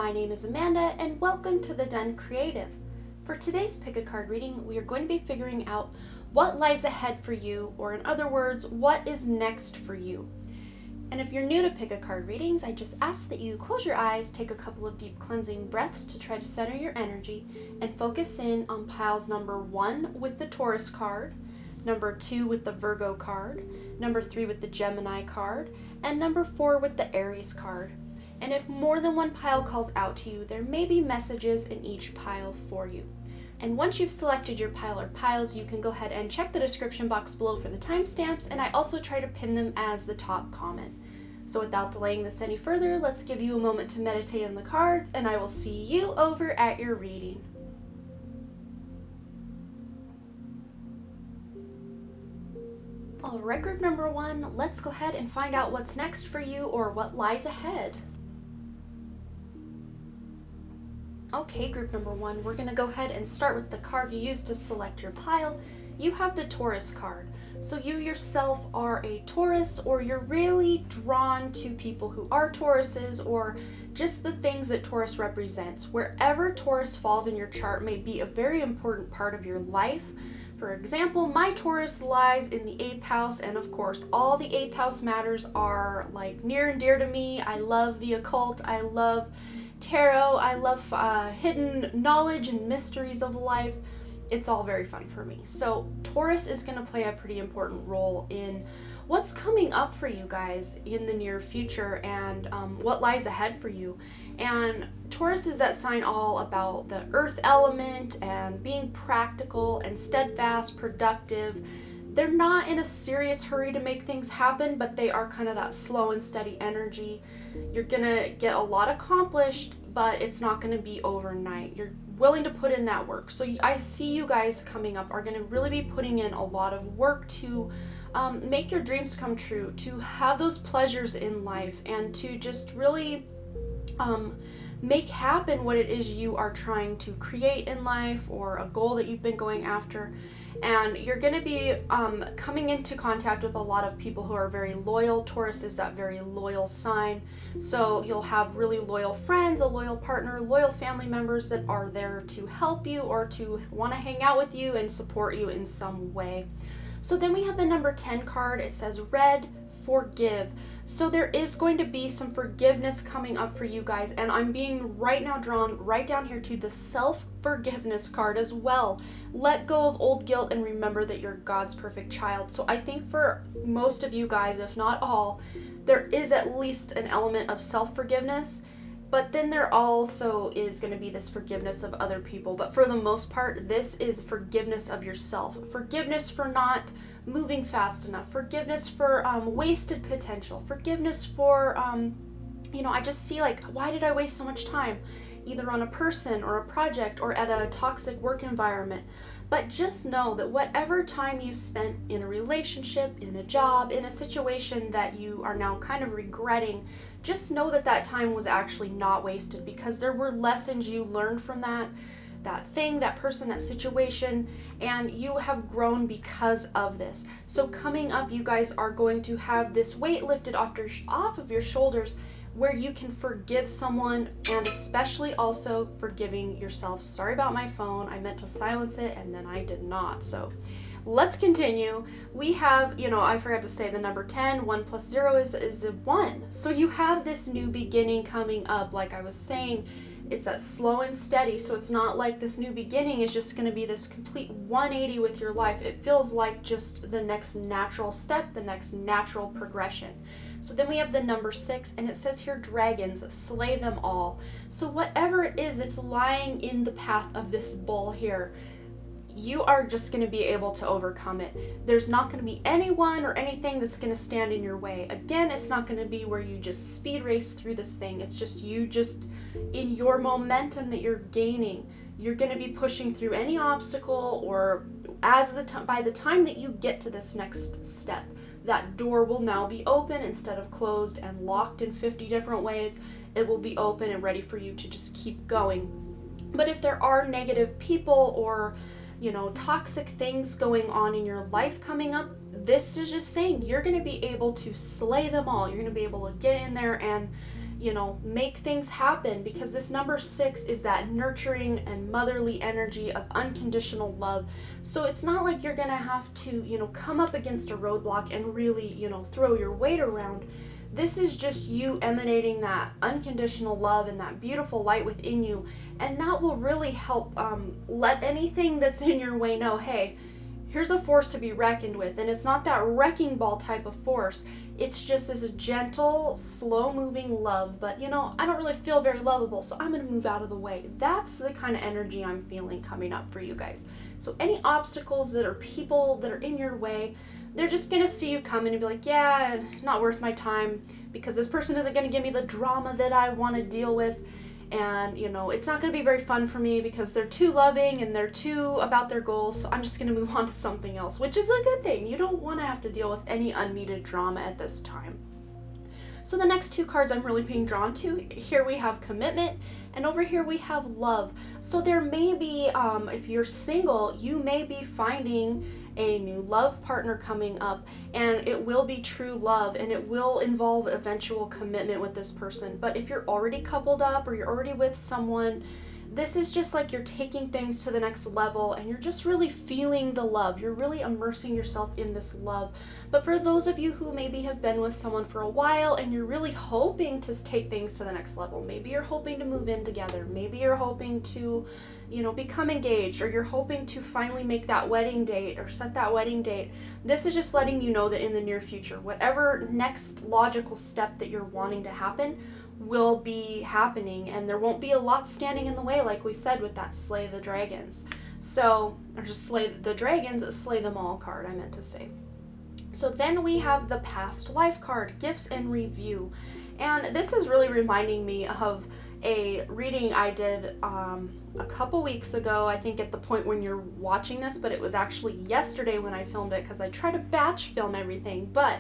my name is Amanda, and welcome to The Den Creative. For today's pick a card reading, we are going to be figuring out what lies ahead for you, or in other words, what is next for you. And if you're new to pick a card readings, I just ask that you close your eyes, take a couple of deep cleansing breaths to try to center your energy, and focus in on piles number 1 with the Taurus card, number 2 with the Virgo card, number 3 with the Gemini card, and number 4 with the Aries card. And if more than one pile calls out to you, there may be messages in each pile for you. And once you've selected your pile or piles, you can go ahead and check the description box below for the timestamps, and I also try to pin them as the top comment. So without delaying this any further, let's give you a moment to meditate on the cards, and I will see you over at your reading. Alright, group number 1, let's go ahead and find out what's next for you or what lies ahead. Okay, group number 1, we're going to go ahead and start with the card you used to select your pile. You have the Taurus card. So you yourself are a Taurus, or you're really drawn to people who are Tauruses, or just the things that Taurus represents. Wherever Taurus falls in your chart may be a very important part of your life. For example, my Taurus lies in the 8th house, and of course all the 8th house matters are like near and dear to me. I love the occult, I love tarot, I love hidden knowledge and mysteries of life. It's all very fun for me. So Taurus is going to play a pretty important role in what's coming up for you guys in the near future, and what lies ahead for you. And Taurus is that sign all about the earth element and being practical and steadfast, productive. They're not in a serious hurry to make things happen, but they are kind of that slow and steady energy. You're gonna get a lot accomplished, but it's not gonna be overnight. You're willing to put in that work. So I see you guys coming up are gonna really be putting in a lot of work to make your dreams come true, to have those pleasures in life, and to just really make happen what it is you are trying to create in life, or a goal that you've been going after. And you're going to be coming into contact with a lot of people who are very loyal. Taurus is that very loyal sign. So you'll have really loyal friends, a loyal partner, loyal family members that are there to help you or to want to hang out with you and support you in some way. So then we have the number 10 card. It says red, forgive. So there is going to be some forgiveness coming up for you guys, and I'm being right now drawn right down here to the self-forgiveness card as well. Let go of old guilt and remember that you're God's perfect child. So I think for most of you guys, if not all, there is at least an element of self-forgiveness, but then there also is going to be this forgiveness of other people. But for the most part, this is forgiveness of yourself. Forgiveness for not moving fast enough, forgiveness for wasted potential, forgiveness for I just see like, why did I waste so much time either on a person or a project or at a toxic work environment? But just know that whatever time you spent in a relationship, in a job, in a situation that you are now kind of regretting, just know that that time was actually not wasted, because there were lessons you learned from that thing, that person, that situation, and you have grown because of this. So coming up, you guys are going to have this weight lifted off of your shoulders, where you can forgive someone, and especially also forgiving yourself. Sorry about my phone. I meant to silence it and then I did not. So let's continue. We have, I forgot to say the number 10, 1 plus 0 is a 1. So you have this new beginning coming up. Like I was saying, it's that slow and steady, so it's not like this new beginning is just going to be this complete 180 with your life. It feels like just the next natural step, the next natural progression. So then we have the number 6, and it says here, dragons, slay them all. So whatever it is, it's lying in the path of this bull here, you are just going to be able to overcome it. There's not going to be anyone or anything that's going to stand in your way. Again, it's not going to be where you just speed race through this thing. It's just you just in your momentum that you're gaining. You're going to be pushing through any obstacle, or by the time that you get to this next step, that door will now be open instead of closed and locked in 50 different ways. It will be open and ready for you to just keep going. But if there are negative people or toxic things going on in your life coming up, this is just saying you're going to be able to slay them all. You're going to be able to get in there and make things happen, because this number 6 is that nurturing and motherly energy of unconditional love. So it's not like you're gonna have to, come up against a roadblock and really, throw your weight around. This is just you emanating that unconditional love and that beautiful light within you, and that will really help let anything that's in your way know, hey, here's a force to be reckoned with. And it's not that wrecking ball type of force. It's just this gentle, slow-moving love. But, I don't really feel very lovable, so I'm going to move out of the way. That's the kind of energy I'm feeling coming up for you guys. So any obstacles that are people that are in your way, they're just going to see you coming and be like, yeah, not worth my time, because this person isn't going to give me the drama that I want to deal with. And, it's not going to be very fun for me because they're too loving and they're too about their goals. So I'm just going to move on to something else, which is a good thing. You don't want to have to deal with any unneeded drama at this time. So the next 2 cards I'm really being drawn to, here we have commitment, and over here we have love. So there may be, if you're single, you may be finding a new love partner coming up, and it will be true love, and it will involve eventual commitment with this person. But if you're already coupled up or you're already with someone, this is just like you're taking things to the next level, and you're just really feeling the love. You're really immersing yourself in this love. But for those of you who maybe have been with someone for a while and you're really hoping to take things to the next level, maybe you're hoping to move in together, maybe you're hoping to, become engaged, or you're hoping to finally make that wedding date or set that wedding date, this is just letting you know that in the near future, whatever next logical step that you're wanting to happen will be happening, and there won't be a lot standing in the way, like we said with that slay the dragons. So, or just slay the dragons, slay them all card, I meant to say. So then we have the past life card, gifts and review. And this is really reminding me of a reading I did a couple weeks ago, I think at the point when you're watching this, but it was actually yesterday when I filmed it, because I try to batch film everything. But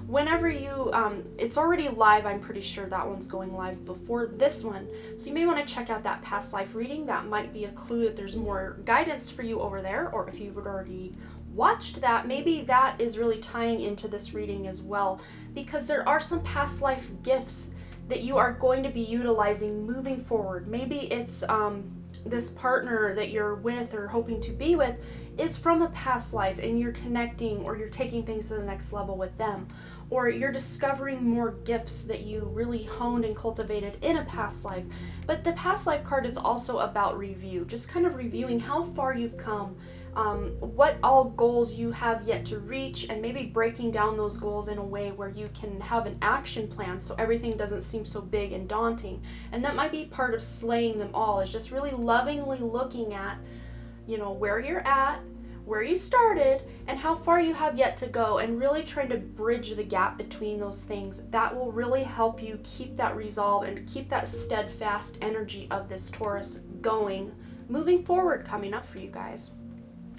whenever you, it's already live, I'm pretty sure that one's going live before this one. So you may want to check out that past life reading. That might be a clue that there's more guidance for you over there, or if you've already watched that, maybe that is really tying into this reading as well, because there are some past life gifts that you are going to be utilizing moving forward. Maybe it's this partner that you're with or hoping to be with is from a past life, and you're connecting, or you're taking things to the next level with them, or you're discovering more gifts that you really honed and cultivated in a past life. But the past life card is also about review, just kind of reviewing how far you've come, what all goals you have yet to reach, and maybe breaking down those goals in a way where you can have an action plan so everything doesn't seem so big and daunting. And that might be part of slaying them all, is just really lovingly looking at, where you're at, where you started, and how far you have yet to go, and really trying to bridge the gap between those things. That will really help you keep that resolve and keep that steadfast energy of this Taurus going, moving forward, coming up for you guys.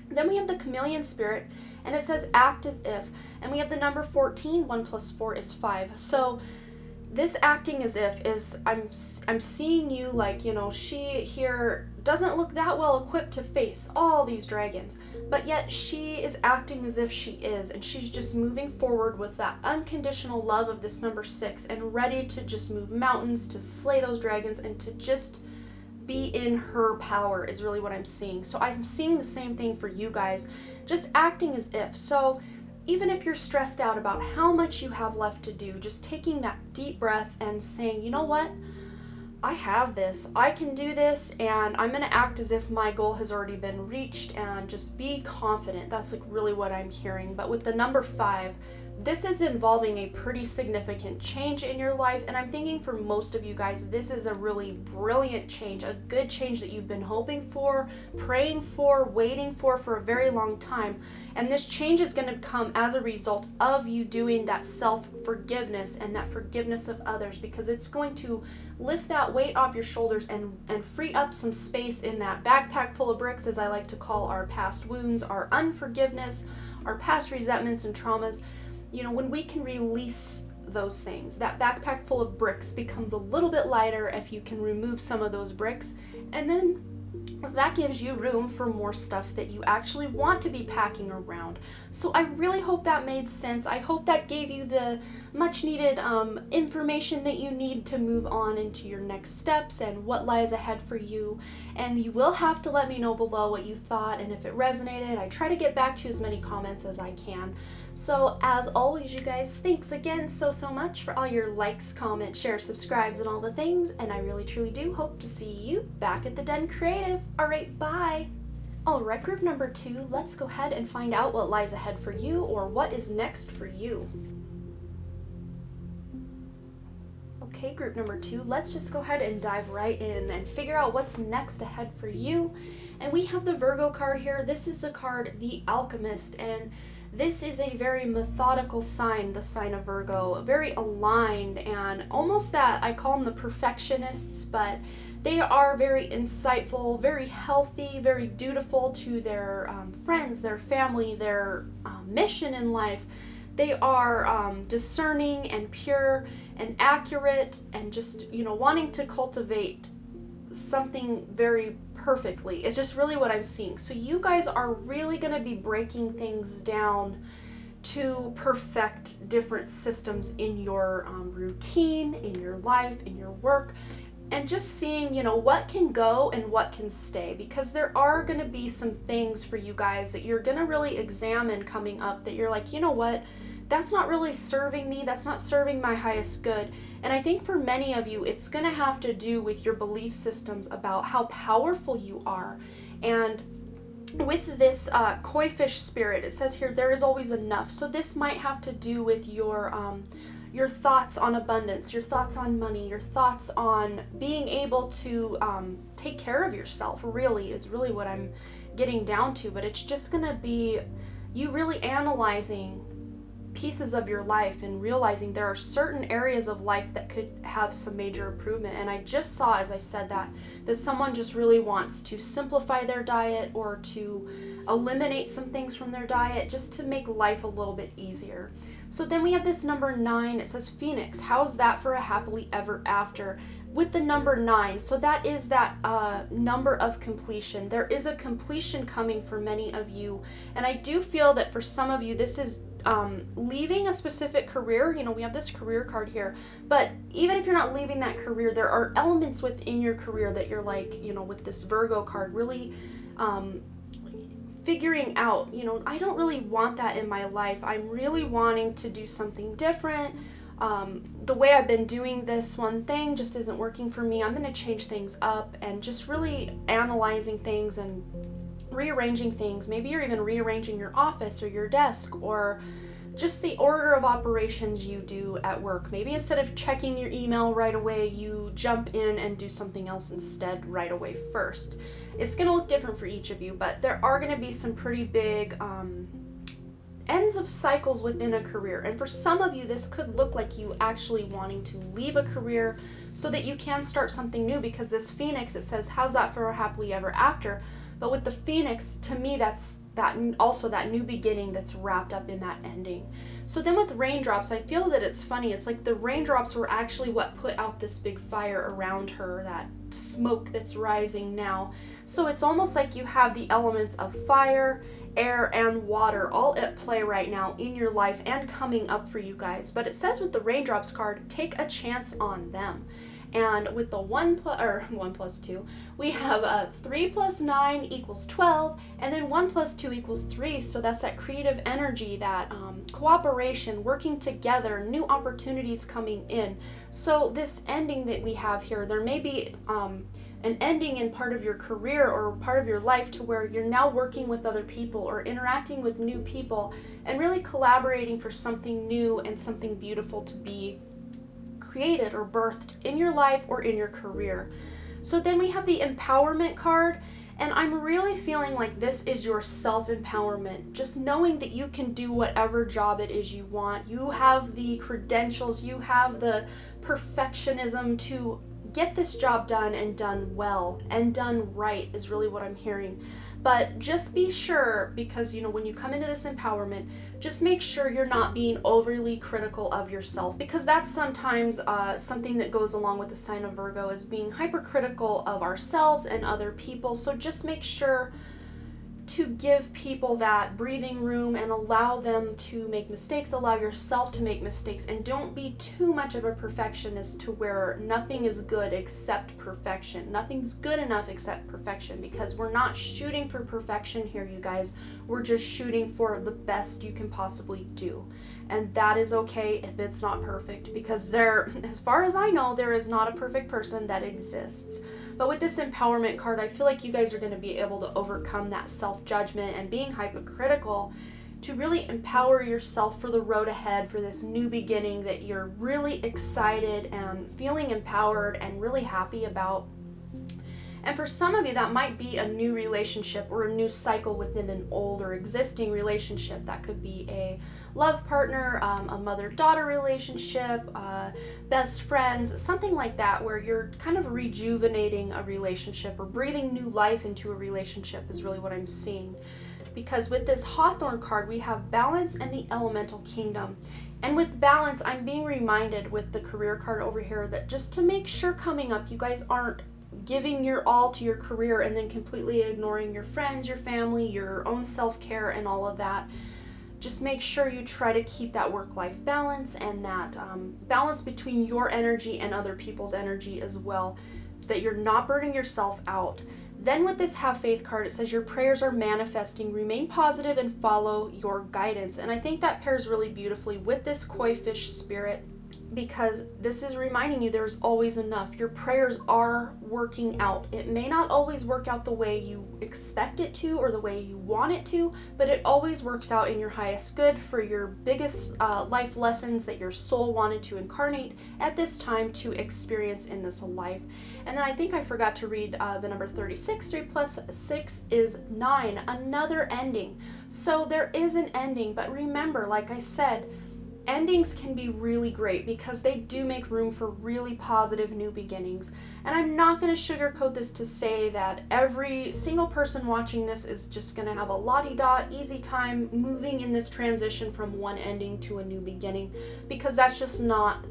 Then we have the chameleon spirit, and it says act as if, and we have the number 14, 1 plus 4 is 5. So this acting as if is, I'm seeing you like, she here doesn't look that well equipped to face all these dragons, but yet she is acting as if she is, and she's just moving forward with that unconditional love of this number 6, and ready to just move mountains, to slay those dragons, and to just be in her power is really what I'm seeing. So I'm seeing the same thing for you guys, just acting as if. So even if you're stressed out about how much you have left to do, just taking that deep breath and saying, you know what? I have this, I can do this, and I'm going to act as if my goal has already been reached, and just be confident. That's like really what I'm hearing. But with the number 5, this is involving a pretty significant change in your life, and I'm thinking for most of you guys, this is a really brilliant change, a good change that you've been hoping for, praying for, waiting for a very long time. And this change is going to come as a result of you doing that self-forgiveness and that forgiveness of others, because it's going to lift that weight off your shoulders and free up some space in that backpack full of bricks, as I like to call our past wounds, our unforgiveness, our past resentments and traumas. When we can release those things, that backpack full of bricks becomes a little bit lighter if you can remove some of those bricks, and then that gives you room for more stuff that you actually want to be packing around. So I really hope that made sense. I hope that gave you the much needed information that you need to move on into your next steps and what lies ahead for you. And you will have to let me know below what you thought, and if it resonated. I try to get back to as many comments as I can. So as always, you guys, thanks again so much for all your likes, comments, shares, subscribes, and all the things. And I really truly do hope to see you back at the Den Creative. All right, bye. All right, group number 2, let's go ahead and find out what lies ahead for you, or what is next for you. Okay, group number 2, let's just go ahead and dive right in and figure out what's next ahead for you. And we have the Virgo card here. This is the card, the Alchemist, and this is a very methodical sign, the sign of Virgo, very aligned, and almost that, I call them the perfectionists, but they are very insightful, very healthy, very dutiful to their friends, their family, their mission in life. They are discerning and pure and accurate, and just, wanting to cultivate something very perfectly. It's just really what I'm seeing. So you guys are really going to be breaking things down to perfect different systems in your routine, in your life, in your work, and just seeing, what can go and what can stay, because there are going to be some things for you guys that you're going to really examine coming up that you're like, you know what, that's not really serving me, that's not serving my highest good. And I think for many of you, it's going to have to do with your belief systems about how powerful you are. And with this koi fish spirit, it says here, there is always enough. So this might have to do with your thoughts on abundance, your thoughts on money, your thoughts on being able to take care of yourself, really, is really what I'm getting down to. But it's just going to be you really analyzing pieces of your life and realizing there are certain areas of life that could have some major improvement. And I just saw, as I said, that someone just really wants to simplify their diet, or to eliminate some things from their diet, just to make life a little bit easier. So then we have this number 9. It says Phoenix. How's that for a happily ever after? With the number 9, so that is that number of completion. There is a completion coming for many of you, and I do feel that for some of you, this is leaving a specific career. We have this career card here, but even if you're not leaving that career, there are elements within your career that you're like, with this Virgo card, really figuring out, I don't really want that in my life. I'm really wanting to do something different. The way I've been doing this one thing just isn't working for me. I'm going to change things up, and just really analyzing things and rearranging things. Maybe you're even rearranging your office or your desk, or just the order of operations you do at work. Maybe instead of checking your email right away, you jump in and do something else instead right away first. It's going to look different for each of you, but there are going to be some pretty big ends of cycles within a career. And for some of you, this could look like you actually wanting to leave a career so that you can start something new, because this Phoenix, it says, how's that for a happily ever after? But with the Phoenix, to me, that's also that new beginning that's wrapped up in that ending. So then with raindrops, I feel that it's funny. It's like the raindrops were actually what put out this big fire around her, that smoke that's rising now. So it's almost like you have the elements of fire, air, and water all at play right now in your life and coming up for you guys. But it says with the raindrops card, take a chance on them. And with the 1 plus 2, we have 3 plus 9 equals 12, and then 1 plus 2 equals 3. So that's that creative energy, that cooperation, working together, new opportunities coming in. So this ending that we have here, there may be an ending in part of your career or part of your life to where you're now working with other people or interacting with new people and really collaborating for something new and something beautiful to be created or birthed in your life or in your career. So then we have the empowerment card, and I'm really feeling like this is your self-empowerment, just knowing that you can do whatever job it is you want. You have the credentials, you have the perfectionism to get this job done and done well and done right, is really what I'm hearing. But just be sure, because when you come into this empowerment, just make sure you're not being overly critical of yourself, because that's sometimes something that goes along with the sign of Virgo, is being hypercritical of ourselves and other people. So just make sure to give people that breathing room and allow them to make mistakes, allow yourself to make mistakes, and don't be too much of a perfectionist to where nothing is good except perfection. Nothing's good enough except perfection, because we're not shooting for perfection here, you guys. We're just shooting for the best you can possibly do. And that is okay if it's not perfect, because there, as far as I know, there is not a perfect person that exists. But with this empowerment card, I feel like you guys are going to be able to overcome that self-judgment and being hypocritical to really empower yourself for the road ahead, for this new beginning that you're really excited and feeling empowered and really happy about. And for some of you, that might be a new relationship or a new cycle within an old or existing relationship. That could be a love partner, a mother-daughter relationship, best friends, something like that, where you're kind of rejuvenating a relationship or breathing new life into a relationship is really what I'm seeing. Because with this Hawthorn card, we have balance and the elemental kingdom. And with balance, I'm being reminded with the career card over here that just to make sure coming up, you guys aren't giving your all to your career and then completely ignoring your friends, your family, your own self-care and all of that. Just make sure you try to keep that work-life balance and that balance between your energy and other people's energy as well, that you're not burning yourself out. Then with this Have Faith card, it says your prayers are manifesting, remain positive and follow your guidance. And I think that pairs really beautifully with this koi fish spirit, because this is reminding you there's always enough. Your prayers are working out. It may not always work out the way you expect it to or the way you want it to, but it always works out in your highest good for your biggest life lessons that your soul wanted to incarnate at this time to experience in this life. And then I think I forgot to read the number 36. 3 plus 6 is 9, another ending. So there is an ending, but remember, like I said, endings can be really great because they do make room for really positive new beginnings. And I'm not going to sugarcoat this to say that every single person watching this is just going to have a la-di-da easy time moving in this transition from one ending to a new beginning, because that's just not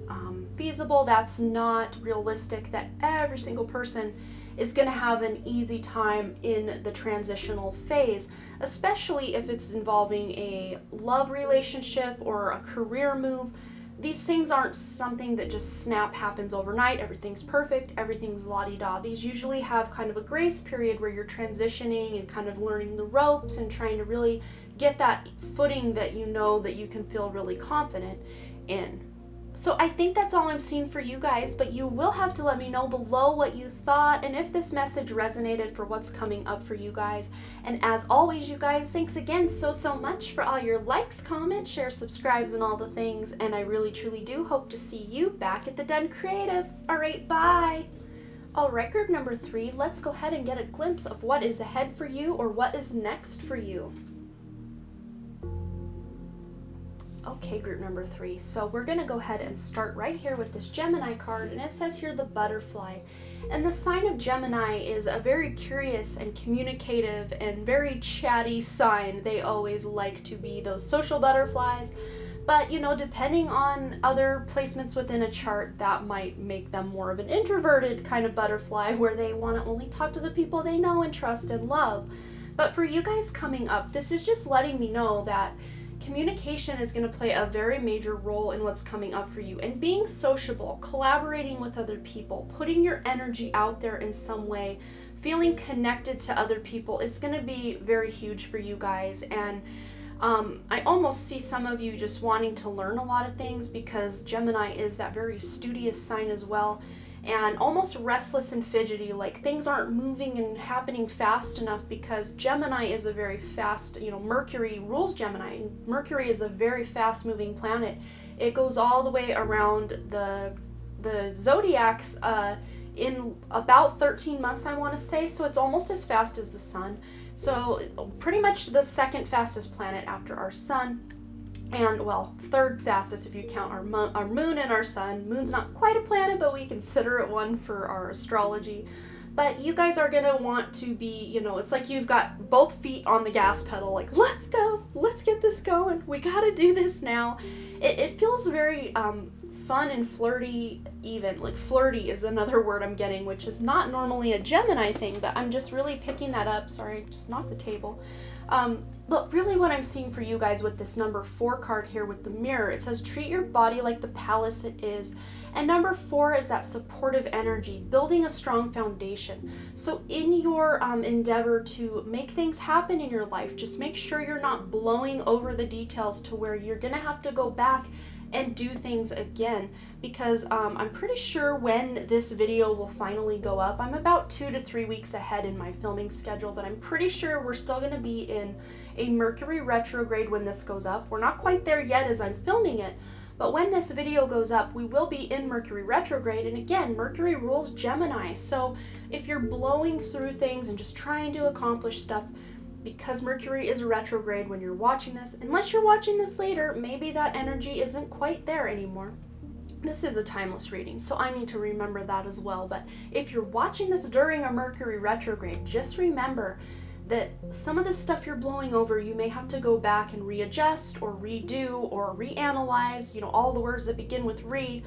feasible. That's not realistic that every single person is going to have an easy time in the transitional phase, especially if it's involving a love relationship or a career move. These things aren't something that just snap happens overnight. Everything's perfect, everything's la-di-da. These usually have kind of a grace period where you're transitioning and kind of learning the ropes and trying to really get that footing that you know that you can feel really confident in. So I think that's all I'm seeing for you guys, but you will have to let me know below what you thought and if this message resonated for what's coming up for you guys. And as always, you guys, thanks again so much for all your likes, comments, shares, subscribes, and all the things. And I really truly do hope to see you back at the Den Creative. All right, bye. All right, group number 3, let's go ahead and get a glimpse of what is ahead for you or what is next for you. Okay, group number 3. So we're going to go ahead and start right here with this Gemini card, and it says here the butterfly. And the sign of Gemini is a very curious and communicative and very chatty sign. They always like to be those social butterflies. But, you know, depending on other placements within a chart, that might make them more of an introverted kind of butterfly where they want to only talk to the people they know and trust and love. But for you guys coming up, this is just letting me know that communication is going to play a very major role in what's coming up for you. And being sociable, collaborating with other people, putting your energy out there in some way, feeling connected to other people is going to be very huge for you guys. And I almost see some of you just wanting to learn a lot of things, because Gemini is that very studious sign as well. And almost restless and fidgety, like things aren't moving and happening fast enough, because Gemini is a very fast, Mercury rules Gemini. Mercury is a very fast moving planet. It goes all the way around the zodiacs in about 13 months, I want to say, so it's almost as fast as the sun. So pretty much the second fastest planet after our sun. And, well, third fastest if you count our moon and our sun. Moon's not quite a planet, but we consider it one for our astrology. But you guys are going to want to be, it's like you've got both feet on the gas pedal, like, let's go, let's get this going, we got to do this now. It feels very fun and flirty even. Like flirty is another word I'm getting, which is not normally a Gemini thing, but I'm just really picking that up. Sorry, just knocked the table. But really what I'm seeing for you guys with this number 4 card here with the mirror, it says treat your body like the palace it is. And number 4 is that supportive energy, building a strong foundation. So in your endeavor to make things happen in your life, just make sure you're not blowing over the details to where you're gonna have to go back and do things again, because I'm pretty sure when this video will finally go up, I'm about 2 to 3 weeks ahead in my filming schedule, but I'm pretty sure we're still going to be in a Mercury retrograde when this goes up. We're not quite there yet as I'm filming it, but when this video goes up, we will be in Mercury retrograde, and again, Mercury rules Gemini, so if you're blowing through things and just trying to accomplish stuff, because Mercury is retrograde when you're watching this, unless you're watching this later, maybe that energy isn't quite there anymore. This is a timeless reading, so I need to remember that as well. But if you're watching this during a Mercury retrograde, just remember that some of the stuff you're blowing over, you may have to go back and readjust or redo or reanalyze, all the words that begin with re,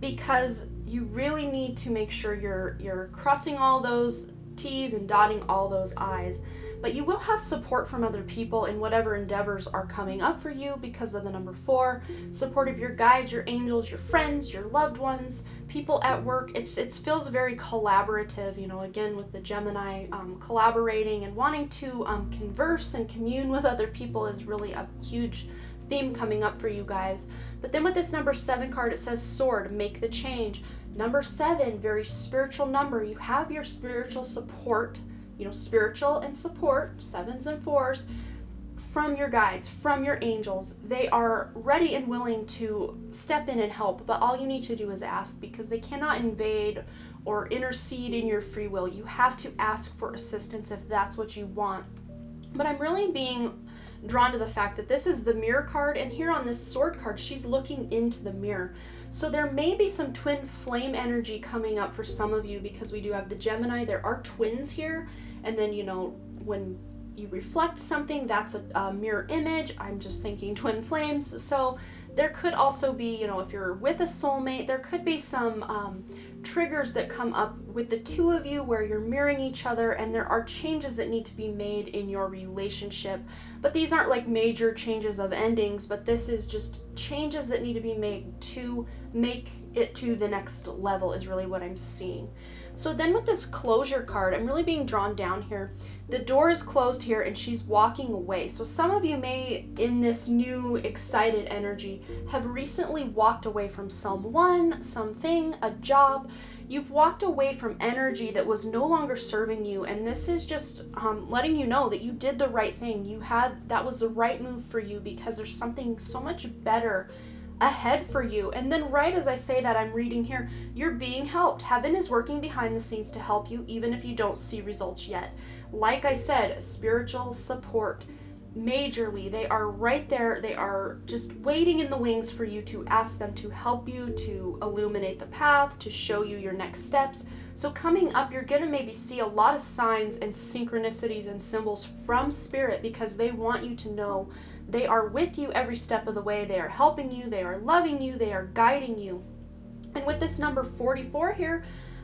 because you really need to make sure you're crossing all those T's and dotting all those I's. But you will have support from other people in whatever endeavors are coming up for you because of the number 4. Support of your guides, your angels, your friends, your loved ones, people at work. It feels very collaborative, again with the Gemini, collaborating and wanting to converse and commune with other people is really a huge theme coming up for you guys. But then with this number 7 card, it says sword, make the change. Number 7, very spiritual number. You have your spiritual support, spiritual and support, 7s and 4s, from your guides, from your angels. They are ready and willing to step in and help, but all you need to do is ask, because they cannot invade or intercede in your free will. You have to ask for assistance if that's what you want. But I'm really being drawn to the fact that this is the mirror card, and here on this sword card, she's looking into the mirror. So there may be some twin flame energy coming up for some of you, because we do have the Gemini. There are twins here, and then when you reflect something, that's a mirror image. I'm just thinking twin flames. So there could also be, if you're with a soulmate, there could be some triggers that come up with the two of you where you're mirroring each other, and there are changes that need to be made in your relationship. But these aren't like major changes of endings, but this is just changes that need to be made to make it to the next level is really what I'm seeing. So then with this closure card, I'm really being drawn down here. The door is closed here and she's walking away. So some of you may, in this new excited energy, have recently walked away from someone, something, a job. You've walked away from energy that was no longer serving you, and this is just letting you know that you did the right thing. That was the right move for you, because there's something so much better ahead for you. And then right as I say that, I'm reading here, you're being helped. Heaven is working behind the scenes to help you, even if you don't see results yet. Like I said, spiritual support, majorly, they are right there. They are just waiting in the wings for you to ask them to help you, to illuminate the path, to show you your next steps. So coming up, you're going to maybe see a lot of signs and synchronicities and symbols from Spirit, because they want you to know they are with you every step of the way. They are helping you. They are loving you. They are guiding you. And with this number 44 here,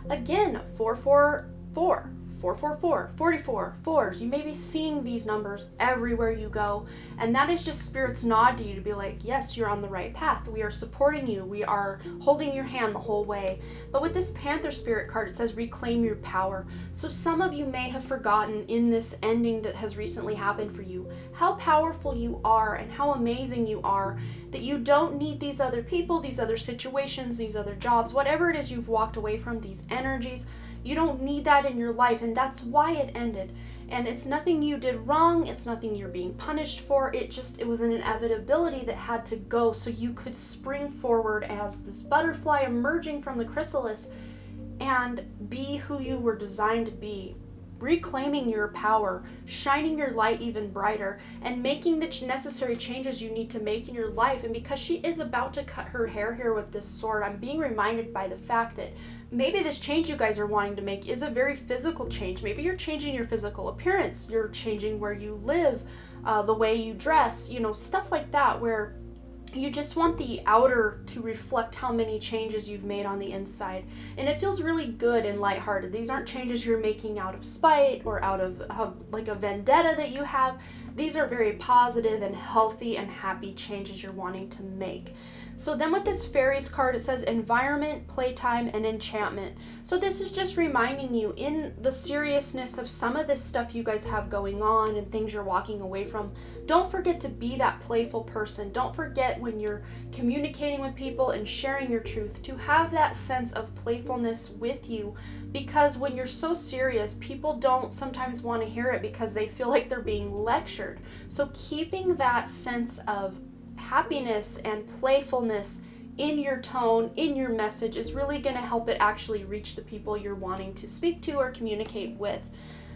again, 444. 444, 44, 4s. You may be seeing these numbers everywhere you go, and that is just Spirit's nod to you to be like, yes, you're on the right path. We are supporting you. We are holding your hand the whole way. But with this Panther Spirit card, it says reclaim your power. So some of you may have forgotten in this ending that has recently happened for you how powerful you are and how amazing you are, that you don't need these other people, these other situations, these other jobs, whatever it is you've walked away from, these energies. You don't need that in your life, and that's why it ended. And it's nothing you did wrong. It's nothing you're being punished for. It was an inevitability that had to go so you could spring forward as this butterfly emerging from the chrysalis and be who you were designed to be. Reclaiming your power, shining your light even brighter, and making the necessary changes you need to make in your life. And because she is about to cut her hair here with this sword, I'm being reminded by the fact that maybe this change you guys are wanting to make is a very physical change. Maybe you're changing your physical appearance, you're changing where you live, the way you dress, stuff like that, where you just want the outer to reflect how many changes you've made on the inside. And it feels really good and lighthearted. These aren't changes you're making out of spite or out of like a vendetta that you have. These are very positive and healthy and happy changes you're wanting to make. So then with this fairies card, it says environment, playtime, and enchantment. So this is just reminding you in the seriousness of some of this stuff you guys have going on and things you're walking away from. Don't forget to be that playful person. Don't forget when you're communicating with people and sharing your truth to have that sense of playfulness with you, because when you're so serious, people don't sometimes want to hear it because they feel like they're being lectured. So keeping that sense of happiness and playfulness in your tone, in your message, is really going to help it actually reach the people you're wanting to speak to or communicate with.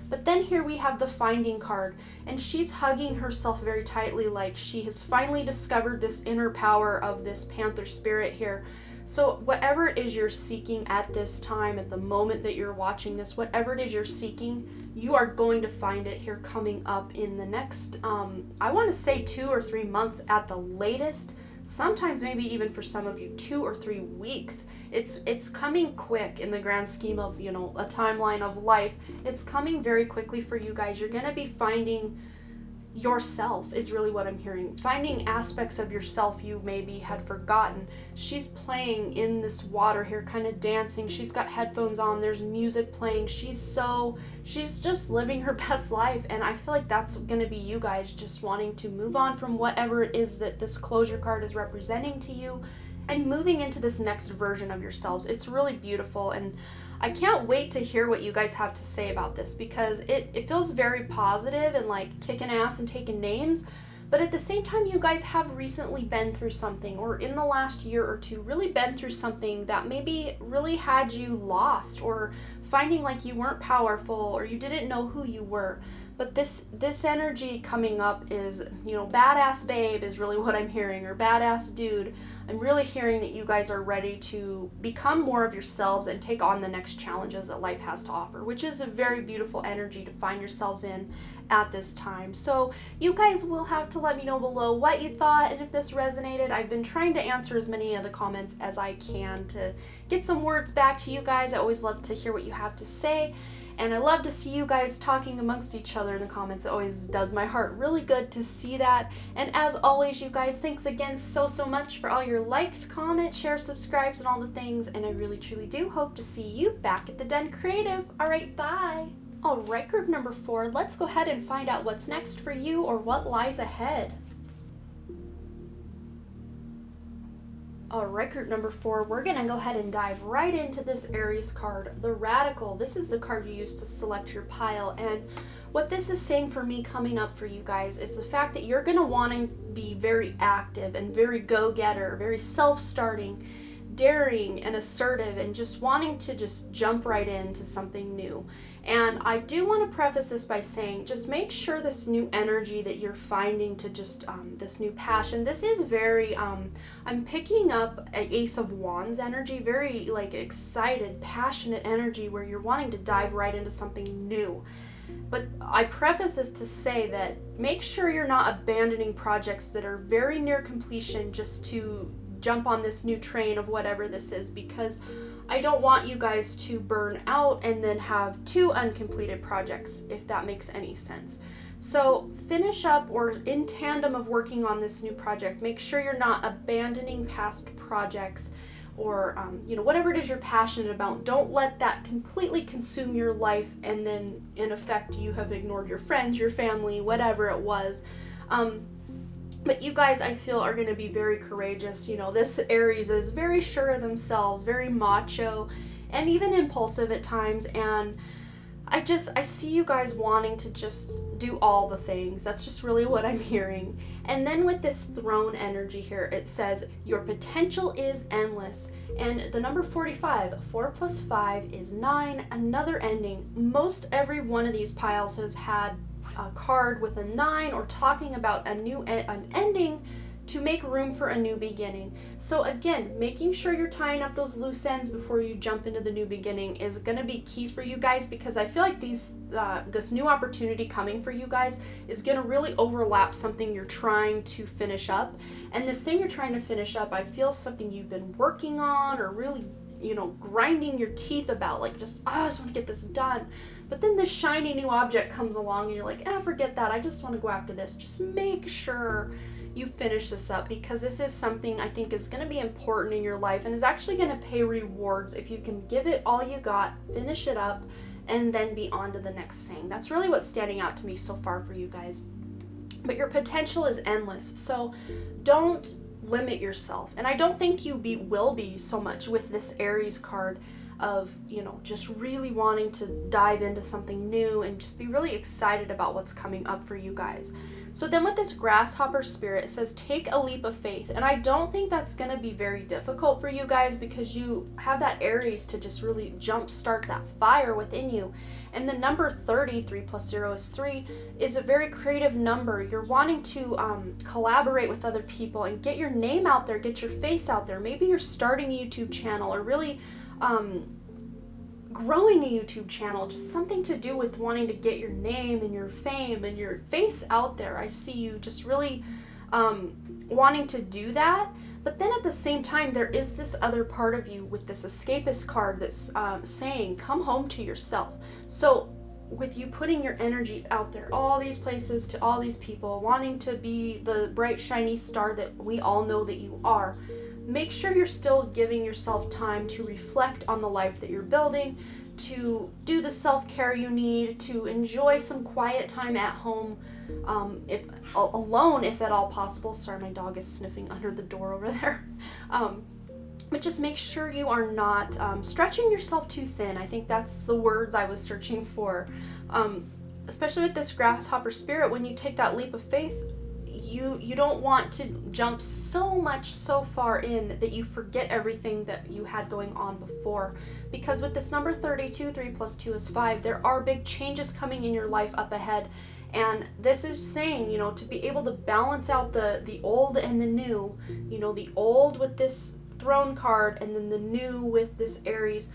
But then here we have the finding card, and she's hugging herself very tightly like she has finally discovered this inner power of this panther spirit here. So whatever it is you're seeking at this time, at the moment that you're watching this, whatever it is you're seeking, you are going to find it here coming up in the next, I want to say 2 or 3 months at the latest. Sometimes maybe even for some of you 2 or 3 weeks. It's coming quick in the grand scheme of, you know, a timeline of life. It's coming very quickly for you guys. You're going to be finding yourself is really what I'm hearing. Finding aspects of yourself you maybe had forgotten. She's playing in this water here, kind of dancing. She's got headphones on. There's music playing. She's just living her best life. And I feel like that's going to be you guys just wanting to move on from whatever it is that this closure card is representing to you and moving into this next version of yourselves. It's really beautiful, and I can't wait to hear what you guys have to say about this, because it feels very positive and like kicking ass and taking names, but at the same time you guys have recently been through something, or in the last year or two really been through something that maybe really had you lost or finding like you weren't powerful or you didn't know who you were. But this energy coming up is, you know, badass babe is really what I'm hearing, or badass dude. I'm really hearing that you guys are ready to become more of yourselves and take on the next challenges that life has to offer, which is a very beautiful energy to find yourselves in at this time. So you guys will have to let me know below what you thought and if this resonated. I've been trying to answer as many of the comments as I can to get some words back to you guys. I always love to hear what you have to say. And I love to see you guys talking amongst each other in the comments. It always does my heart really good to see that. And as always, you guys, thanks again so much for all your likes, comments, shares, subscribes, and all the things. And I really truly do hope to see you back at the Den Creative. All right, bye. All right, group number 4, let's go ahead and find out what's next for you or what lies ahead. Alright, group number 4, we're going to go ahead and dive right into this Aries card, the Radical. This is the card you use to select your pile, and what this is saying for me coming up for you guys is the fact that you're going to want to be very active and very go-getter, very self-starting, daring and assertive, and just wanting to just jump right into something new. And I do want to preface this by saying, just make sure this new energy that you're finding to just this new passion, this is very I'm picking up an Ace of Wands energy, very like excited, passionate energy where you're wanting to dive right into something new. But I preface this to say that make sure you're not abandoning projects that are very near completion just to jump on this new train of whatever this is, because I don't want you guys to burn out and then have 2 uncompleted projects, if that makes any sense. So finish up, or in tandem of working on this new project, make sure you're not abandoning past projects, or you know, whatever it is you're passionate about. Don't let that completely consume your life and then in effect you have ignored your friends, your family, whatever it was. But you guys, I feel, are going to be very courageous. You know, this Aries is very sure of themselves, very macho, and even impulsive at times. And I see you guys wanting to just do all the things. That's just really what I'm hearing. And then with this Throne energy here, it says, your potential is endless. And the number 45, 4 plus 5 is 9, another ending. Most every one of these piles has had a card with a 9 or talking about an ending to make room for a new beginning. So again, making sure you're tying up those loose ends before you jump into the new beginning is going to be key for you guys, because I feel like this new opportunity coming for you guys is going to really overlap something you're trying to finish up. And this thing you're trying to finish up, I feel something you've been working on or really, grinding your teeth about, like just, I just want to get this done. But then this shiny new object comes along and you're like, forget that. I just want to go after this. Just make sure you finish this up, because this is something I think is going to be important in your life and is actually going to pay rewards if you can give it all you got, finish it up, and then be on to the next thing. That's really what's standing out to me so far for you guys. But your potential is endless, so don't limit yourself. And I don't think you will be so much with this Aries card of, just really wanting to dive into something new and just be really excited about what's coming up for you guys. So then with this grasshopper spirit, it says take a leap of faith. And I don't think that's going to be very difficult for you guys, because you have that Aries to just really jumpstart that fire within you. And the number 30, 3 plus 0 is 3, is a very creative number. You're wanting to collaborate with other people and get your name out there, get your face out there. Maybe you're starting a YouTube channel or really growing a YouTube channel, just something to do with wanting to get your name and your fame and your face out there. I see you just really wanting to do that. But then at the same time, there is this other part of you with this escapist card that's saying, come home to yourself. So with you putting your energy out there, all these places, to all these people, wanting to be the bright, shiny star that we all know that you are, make sure you're still giving yourself time to reflect on the life that you're building, to do the self-care you need, to enjoy some quiet time at home, if alone, if at all possible. Sorry, my dog is sniffing under the door over there. But just make sure you are not stretching yourself too thin. I think that's the words I was searching for. Especially with this grasshopper spirit, when you take that leap of faith, you don't want to jump so far in that you forget everything that you had going on before. Because with this number 32, 3 plus 2 is 5, there are big changes coming in your life up ahead. And this is saying, to be able to balance out the old and the new, the old with this throne card and then the new with this Aries,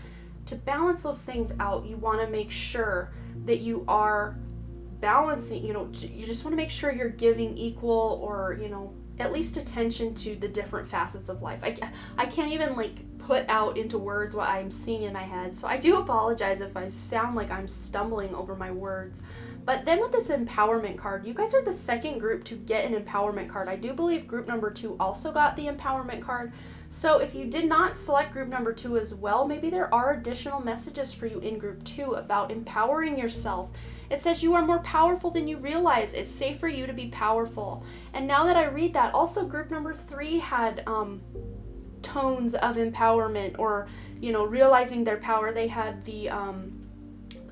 to balance those things out, you want to make sure that you are balancing, you just want to make sure you're giving equal or, at least attention to the different facets of life. I can't even put out into words what I'm seeing in my head. So I do apologize if I sound like I'm stumbling over my words. But then with this empowerment card, you guys are the second group to get an empowerment card. I do believe group number 2 also got the empowerment card. So if you did not select group number 2 as well, maybe there are additional messages for you in group 2 about empowering yourself. It says you are more powerful than you realize. It's safe for you to be powerful. And now that I read that, also group number 3 had tones of empowerment, or, realizing their power. They had the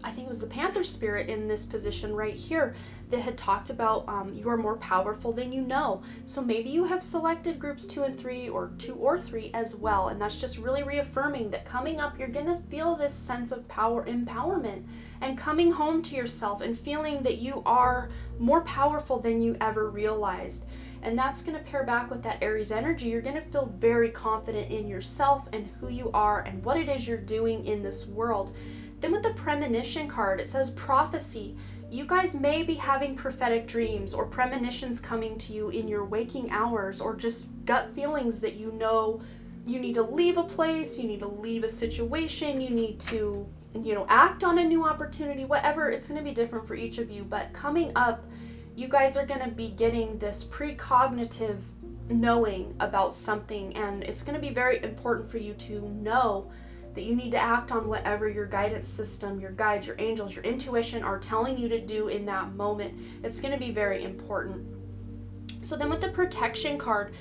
I think it was the Panther spirit in this position right here that had talked about you are more powerful than you know. So maybe you have selected groups 2 and 3, or 2 or 3 as well. And that's just really reaffirming that coming up, you're going to feel this sense of empowerment, and coming home to yourself and feeling that you are more powerful than you ever realized. And that's going to pair back with that Aries energy. You're going to feel very confident in yourself and who you are and what it is you're doing in this world. Then with the premonition card, it says prophecy. You guys may be having prophetic dreams or premonitions coming to you in your waking hours, or just gut feelings that you need to leave a place, you need to leave a situation, you need to, act on a new opportunity, whatever. It's going to be different for each of you. But coming up, you guys are going to be getting this precognitive knowing about something, and it's going to be very important for you to know that you need to act on whatever your guidance system, your guides, your angels, your intuition are telling you to do in that moment. It's going to be very important. So then with the protection card,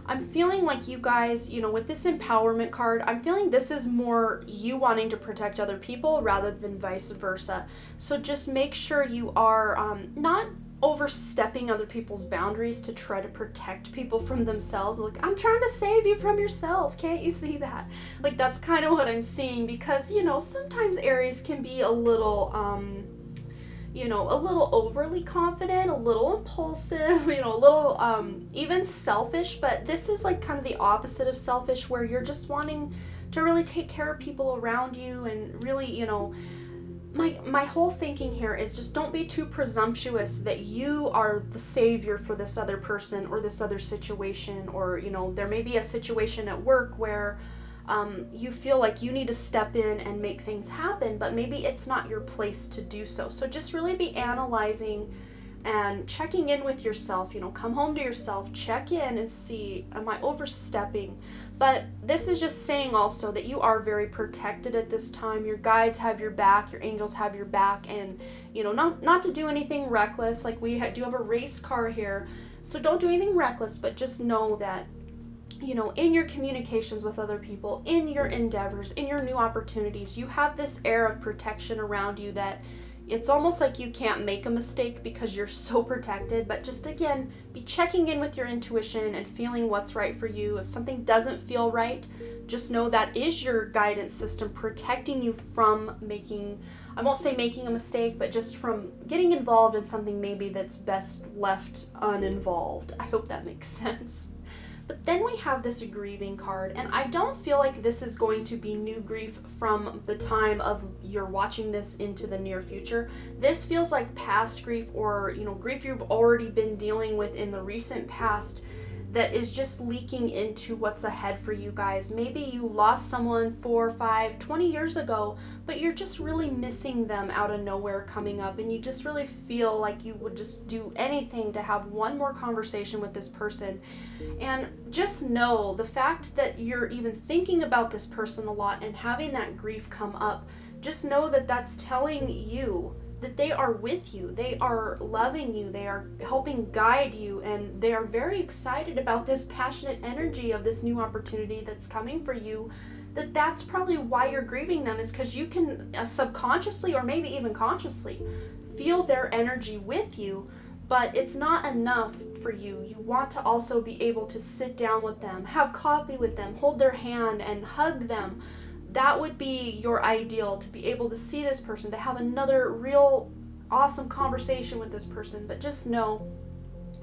I'm feeling like you guys, with this empowerment card, I'm feeling this is more you wanting to protect other people rather than vice versa. So just make sure you are not overstepping other people's boundaries to try to protect people from themselves. Like, I'm trying to save you from yourself. Can't you see that? That's kind of what I'm seeing, because, sometimes Aries can be a little, a little overly confident, a little impulsive, a little even selfish. But this is like kind of the opposite of selfish, where you're just wanting to really take care of people around you and really, my whole thinking here is just don't be too presumptuous that you are the savior for this other person or this other situation, or there may be a situation at work where you feel like you need to step in and make things happen, but maybe it's not your place to do so. So just really be analyzing and checking in with yourself. Come home to yourself, check in and see, am I overstepping? But this is just saying also that you are very protected at this time. Your guides have your back, your angels have your back, and not to do anything reckless. Like we do have a race car here, so don't do anything reckless, but just know that in your communications with other people, in your endeavors, in your new opportunities, you have this air of protection around you that it's almost like you can't make a mistake because you're so protected. But just again, be checking in with your intuition and feeling what's right for you. If something doesn't feel right, just know that is your guidance system protecting you from making, I won't say making a mistake, but just from getting involved in something maybe that's best left uninvolved. I hope that makes sense. But then we have this grieving card, and I don't feel like this is going to be new grief from the time of you're watching this into the near future. This feels like past grief, or grief you've already been dealing with in the recent past that is just leaking into what's ahead for you guys. Maybe you lost someone 4, 5, 20 years ago, but you're just really missing them out of nowhere coming up, and you just really feel like you would just do anything to have one more conversation with this person. And just know the fact that you're even thinking about this person a lot and having that grief come up, just know that that's telling you that they are with you, they are loving you, they are helping guide you, and they are very excited about this passionate energy of this new opportunity that's coming for you. That's probably why you're grieving them, is because you can subconsciously or maybe even consciously feel their energy with you, but it's not enough for you. You want to also be able to sit down with them, have coffee with them, hold their hand and hug them. That would be your ideal, to be able to see this person, to have another real awesome conversation with this person. But just know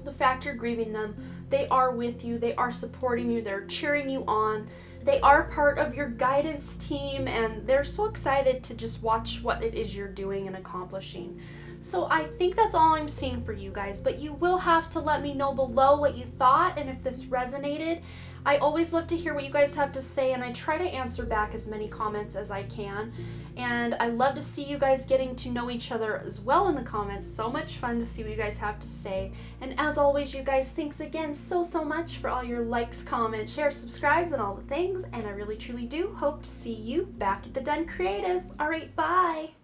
the fact you're grieving them, they are with you, they are supporting you, they're cheering you on, they are part of your guidance team, and they're so excited to just watch what it is you're doing and accomplishing. So I think that's all I'm seeing for you guys, but you will have to let me know below what you thought and if this resonated. I always love to hear what you guys have to say, and I try to answer back as many comments as I can. And I love to see you guys getting to know each other as well in the comments. So much fun to see what you guys have to say. And as always, you guys, thanks again so much for all your likes, comments, shares, subscribes, and all the things. And I really truly do hope to see you back at the Done Creative. All right, bye.